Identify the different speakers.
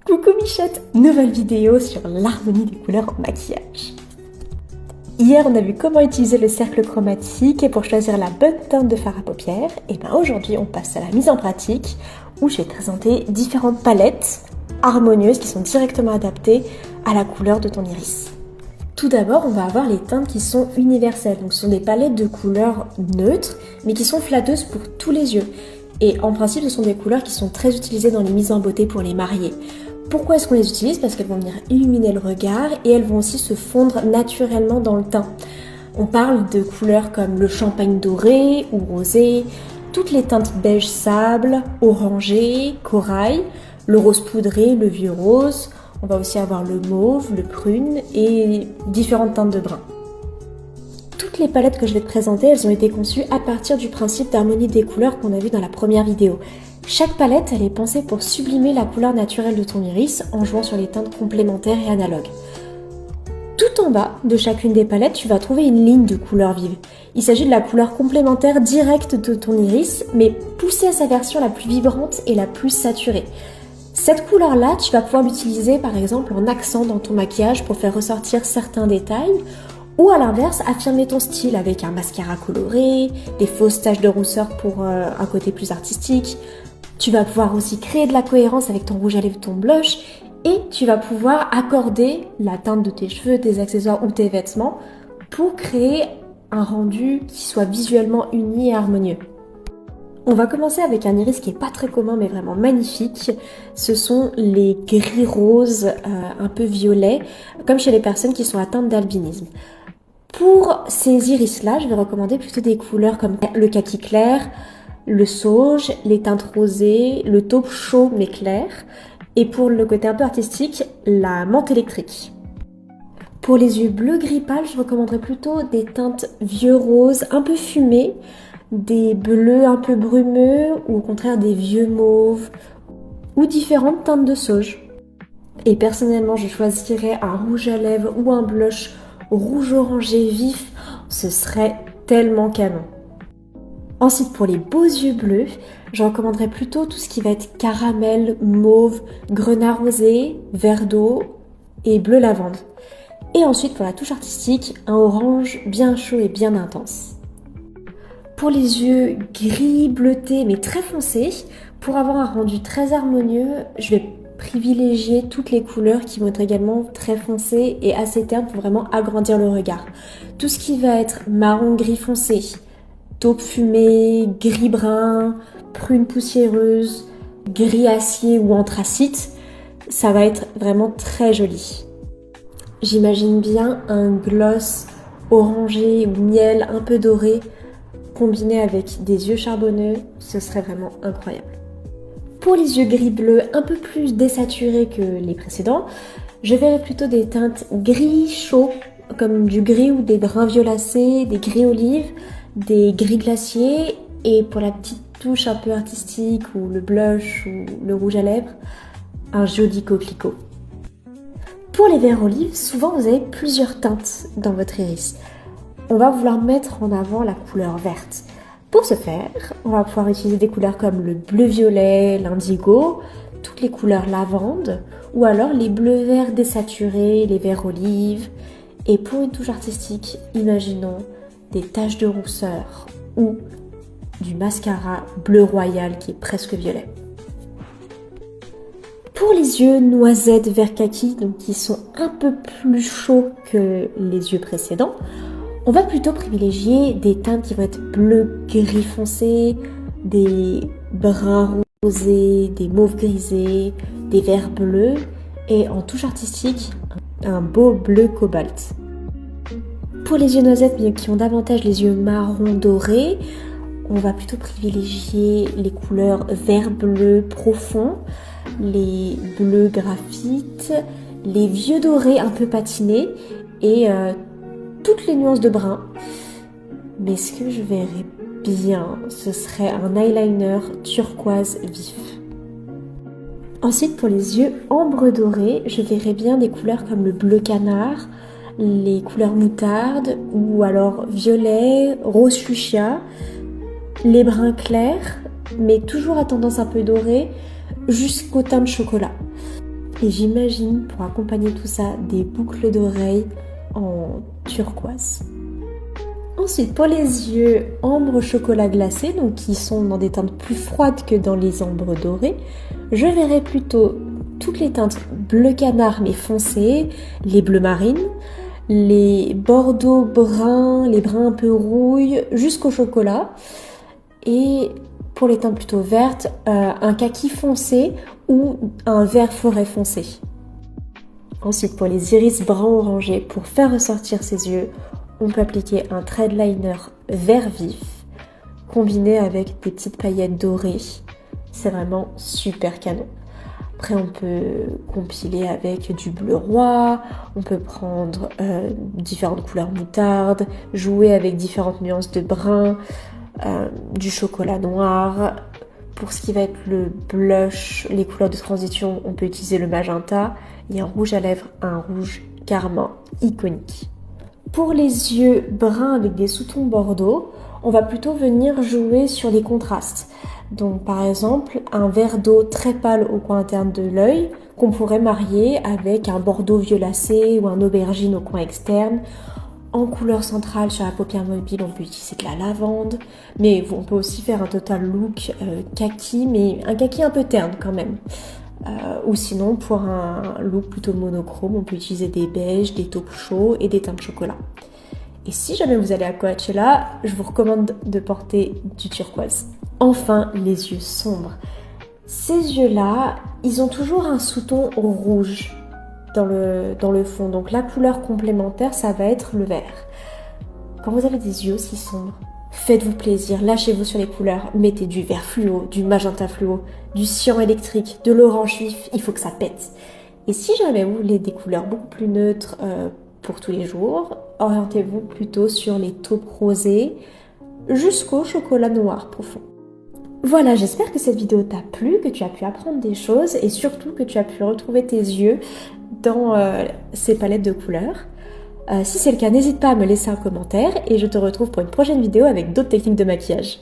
Speaker 1: Coucou Michette, nouvelle vidéo sur l'harmonie des couleurs en maquillage. Hier on a vu comment utiliser le cercle chromatique pour choisir la bonne teinte de fard à paupières. Et bien aujourd'hui on passe à la mise en pratique où je vais te présenter différentes palettes harmonieuses qui sont directement adaptées à la couleur de ton iris. Tout d'abord on va avoir les teintes qui sont universelles, donc ce sont des palettes de couleurs neutres mais qui sont flatteuses pour tous les yeux. Et en principe ce sont des couleurs qui sont très utilisées dans les mises en beauté pour les mariés. Pourquoi est-ce qu'on les utilise? Parce qu'elles vont venir illuminer le regard et elles vont aussi se fondre naturellement dans le teint. On parle de couleurs comme le champagne doré ou rosé, toutes les teintes beige sable, orangé, corail, le rose poudré, le vieux rose. On va aussi avoir le mauve, le prune et différentes teintes de brun. Toutes les palettes que je vais te présenter, elles ont été conçues à partir du principe d'harmonie des couleurs qu'on a vu dans la première vidéo. Chaque palette, elle est pensée pour sublimer la couleur naturelle de ton iris en jouant sur les teintes complémentaires et analogues. Tout en bas de chacune des palettes, tu vas trouver une ligne de couleurs vives. Il s'agit de la couleur complémentaire directe de ton iris, mais poussée à sa version la plus vibrante et la plus saturée. Cette couleur-là, tu vas pouvoir l'utiliser par exemple en accent dans ton maquillage pour faire ressortir certains détails, ou à l'inverse, affirmer ton style avec un mascara coloré, des fausses taches de rousseur pour un côté plus artistique. Tu vas pouvoir aussi créer de la cohérence avec ton rouge à lèvres, ton blush, et tu vas pouvoir accorder la teinte de tes cheveux, tes accessoires ou tes vêtements pour créer un rendu qui soit visuellement uni et harmonieux. On va commencer avec un iris qui n'est pas très commun mais vraiment magnifique. Ce sont les gris roses un peu violets, comme chez les personnes qui sont atteintes d'albinisme. Pour ces iris-là, je vais recommander plutôt des couleurs comme le kaki clair, le sauge, les teintes rosées, le taupe chaud mais clair, et pour le côté un peu artistique, la menthe électrique. Pour les yeux bleu gris pâle, je recommanderais plutôt des teintes vieux rose un peu fumées, des bleus un peu brumeux ou au contraire des vieux mauves ou différentes teintes de sauge. Et personnellement, je choisirais un rouge à lèvres ou un blush rouge orangé vif, ce serait tellement canon. Ensuite, pour les beaux yeux bleus, je recommanderais plutôt tout ce qui va être caramel, mauve, grenat rosé, vert d'eau et bleu lavande. Et ensuite, pour la touche artistique, un orange bien chaud et bien intense. Pour les yeux gris bleutés mais très foncés, pour avoir un rendu très harmonieux, je vais privilégier toutes les couleurs qui vont être également très foncées et assez ternes pour vraiment agrandir le regard. Tout ce qui va être marron gris foncé, taupe fumé, gris brun, prune poussiéreuse, gris acier ou anthracite, ça va être vraiment très joli. J'imagine bien un gloss orangé ou miel un peu doré combiné avec des yeux charbonneux, ce serait vraiment incroyable. Pour les yeux gris bleu un peu plus désaturés que les précédents, je verrais plutôt des teintes gris chaud comme du gris ou des bruns violacés, des gris olives, des gris glaciers, et pour la petite touche un peu artistique ou le blush ou le rouge à lèvres, un joli coquelicot. Pour les verts olives, souvent vous avez plusieurs teintes dans votre iris. On va vouloir mettre en avant la couleur verte. Pour ce faire, on va pouvoir utiliser des couleurs comme le bleu-violet, l'indigo, toutes les couleurs lavande, ou alors les bleus-verts désaturés, les verts olives. Et pour une touche artistique, imaginons des taches de rousseur ou du mascara bleu royal qui est presque violet. Pour les yeux noisettes vert kaki, donc qui sont un peu plus chauds que les yeux précédents, on va plutôt privilégier des teintes qui vont être bleu gris foncé, des bruns rosés, des mauves grisés, des verts bleus et en touche artistique, un beau bleu cobalt. Pour les yeux noisettes mais qui ont davantage les yeux marron dorés, on va plutôt privilégier les couleurs vert bleu profond, les bleus graphite, les vieux dorés un peu patinés et toutes les nuances de brun. Mais ce que je verrais bien, ce serait un eyeliner turquoise vif. Ensuite, pour les yeux ambre doré, je verrais bien des couleurs comme le bleu canard, les couleurs moutarde ou alors violet, rose fuchsia, les bruns clairs, mais toujours à tendance un peu dorée, jusqu'au teint de chocolat. Et j'imagine pour accompagner tout ça des boucles d'oreilles en turquoise. Ensuite, pour les yeux, ambre chocolat glacé, donc qui sont dans des teintes plus froides que dans les ombres dorées, je verrai plutôt toutes les teintes bleu canard mais foncées, les bleus marines, les bordeaux bruns, les bruns un peu rouille, jusqu'au chocolat. Et pour les teintes plutôt vertes, un kaki foncé ou un vert forêt foncé. Ensuite, pour les iris brun orangé, pour faire ressortir ses yeux, on peut appliquer un thread liner vert vif, combiné avec des petites paillettes dorées. C'est vraiment super canon. Après, on peut compiler avec du bleu roi, on peut prendre différentes couleurs moutarde, jouer avec différentes nuances de brun, du chocolat noir. Pour ce qui va être le blush, les couleurs de transition, on peut utiliser le magenta et un rouge à lèvres, un rouge carmin iconique. Pour les yeux bruns avec des sous-tons bordeaux, on va plutôt venir jouer sur les contrastes. Donc par exemple, un vert d'eau très pâle au coin interne de l'œil qu'on pourrait marier avec un bordeaux violacé ou un aubergine au coin externe. En couleur centrale sur la paupière mobile, on peut utiliser de la lavande, mais on peut aussi faire un total look kaki, mais un kaki un peu terne quand même. Ou sinon, pour un look plutôt monochrome, on peut utiliser des beiges, des taupes chauds et des teintes de chocolat. Et si jamais vous allez à Coachella, je vous recommande de porter du turquoise. Enfin, les yeux sombres. Ces yeux-là, ils ont toujours un sous-ton rouge dans le fond. Donc la couleur complémentaire, ça va être le vert. Quand vous avez des yeux aussi sombres, faites-vous plaisir, lâchez-vous sur les couleurs. Mettez du vert fluo, du magenta fluo, du cyan électrique, de l'orange vif, il faut que ça pète. Et si jamais vous voulez des couleurs beaucoup plus neutres pour tous les jours, orientez-vous plutôt sur les taupes rosées jusqu'au chocolat noir profond. Voilà, j'espère que cette vidéo t'a plu, que tu as pu apprendre des choses et surtout que tu as pu retrouver tes yeux dans ces palettes de couleurs. Si c'est le cas, n'hésite pas à me laisser un commentaire et je te retrouve pour une prochaine vidéo avec d'autres techniques de maquillage.